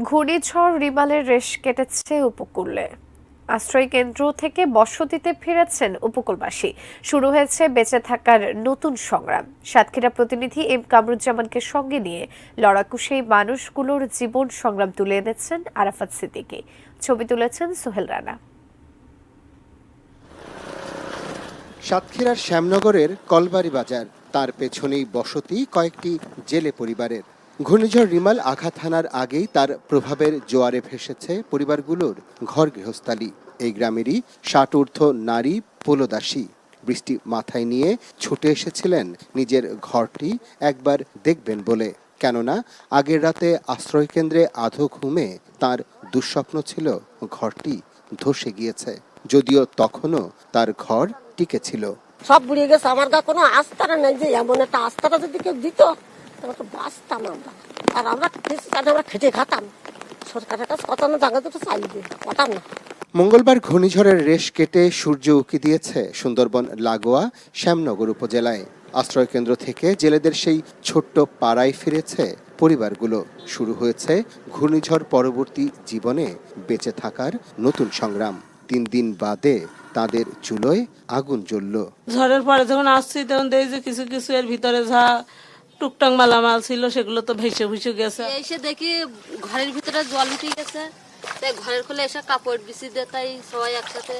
ঘূর্ণিঝড় রিমালের রেশ কেটেছে উপকূলে। আশ্রয় কেন্দ্র থেকে বসতিতে ফিরেছেন উপকূলবাসী। শুরু হয়েছে বেঁচে থাকার নতুন সংগ্রাম। সাতক্ষীরা প্রতিনিধি এম কামরুজ্জামানকে সঙ্গে নিয়ে লড়াকু সেই মানুষগুলোর জীবন সংগ্রাম তুলে এনেছেন আরাফাত সিদ্দিকী। ছবি তুলেছেন সোহেল রানা। সাতক্ষীরার শ্যামনগরের কলবাড়ি বাজার, তার পেছনেই বসতি কয়েকটি জেলে পরিবারের। ঘূর্ণিঝড় রিমাল আঘাত হানার আগেই তার প্রভাবের জোয়ারে ভেসেছে পরিবারগুলোর ঘর গৃহস্থালী। এই গ্রামেরই ৬০ ঊর্ধ্ব নারী পোলোদাসী বৃষ্টি মাথায় নিয়ে ছুটে এসেছিলেন নিজের ঘরটি একবার দেখবেন বলে। কেননা আগের রাতে আশ্রয়কেন্দ্রে আধো ঘুমে তার দুঃস্বপ্ন ছিল ঘরটি ধসে গিয়েছে, যদিও তখনও তার ঘর টিকে ছিল। সব বুড়িয়ে গেছে, আমার গা কোনো আস্থাটা নেই যে এমন একটা আস্থাটা যদি কেউ দিত তাহলে তো বাঁচতাম আমরা। আর আমরা খেটে খাতাম, সরকারের কাছে কত না জায়গা তো চাই দিয়ে কতাম না। মঙ্গলবার ঘূর্ণিঝড়ের রেশ কেটে সূর্য উঁকি দিয়েছে সুন্দরবন লাগোয়া শ্যামনগর উপজেলায়। আশ্রয়কেন্দ্র থেকে জেলেদের সেই ছোট্ট পাড়ায় ফিরেছে পরিবারগুলো। শুরু হয়েছে ঘূর্ণিঝড় পরবর্তী জীবনে বেঁচে থাকার নতুন সংগ্রাম। ৩ দিন বাদে তাদের চুলোয় আগুন জ্বলল। ঝড়ের পরে যখন আসছি তখন দেখি যে কিছু কিছু এর ভিতরে যা টুকটাক মালামাল ছিল সেগুলো তো ভেসে ভেসে গেছে। এসে দেখি ঘরের ভিতরে জল উঠে গেছে, তাই ঘরের খুলে এসে কাপড় বিছি দিয়ে তাই সবাই একসাথে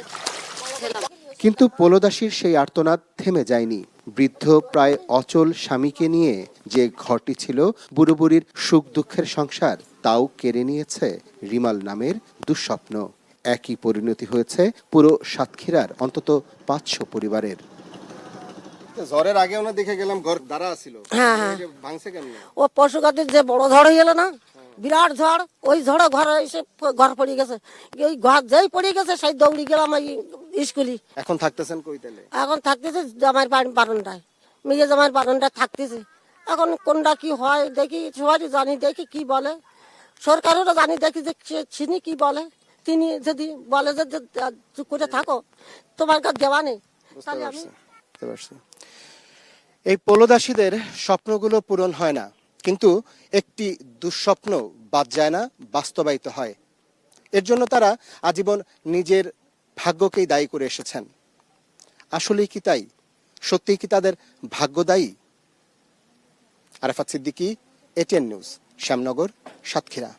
ছিলাম। কিন্তু পোলোদাসীর সেই আর্তনাদ থেমে যায়নি। বৃদ্ধ প্রায় অচল স্বামীকে নিয়ে যে ঘরটি ছিল বুড়ো বুড়ির সুখ দুঃখের সংসার, তাও কেড়ে নিয়েছে রিমাল নামের দুঃস্বপ্ন। একই পরিণতি হয়েছে পুরো সাতক্ষীরার অন্তত ৫০০ পরিবারের। ঝড়ের আগে ওনা দেখে গেলাম ঘর দাঁড়া ছিল। ভাঙছে কেন? ও পশুঘাতের যে বড় ঝড় হয়ে গেল না, বিরাট ঝড়, ওই ঝড়ে ঘরে এসে ঘর পড়ে গেছে। ওই ঘর যেই পড়ে গেছে সেই দৌড়ি গেলাম স্কুলে। এখন থাকতেছেন কই তাহলে? এখন থাকতেছে জামাইয়ের বারান্দায়, মেয়ে জামাইয়ের বারান্দায় থাকতেছে। এখন কোনটা কি হয় দেখি, সবাই জানি দেখি কি বলে, সরকারেরও জানি দেখি যে চিনি কি বলে। তিনি যদি বলে যে চুপ করে থাকো, তোমার কাছে দেওয়া নেই, তাহলে আমি। এই পোলোদাসীদের স্বপ্নগুলো পূরণ হয় না, কিন্তু একটি দুঃস্বপ্ন বাদ যায় না, বাস্তবায়িত হয়। এর জন্য তারা আজীবন নিজের ভাগ্যকেই দায়ী করে এসেছেন। আসলেই কি তাই? সত্যিই কি তাদের ভাগ্য দায়ী? Arafat Siddiqui, ATN news, Shyamnagar, Satkhira.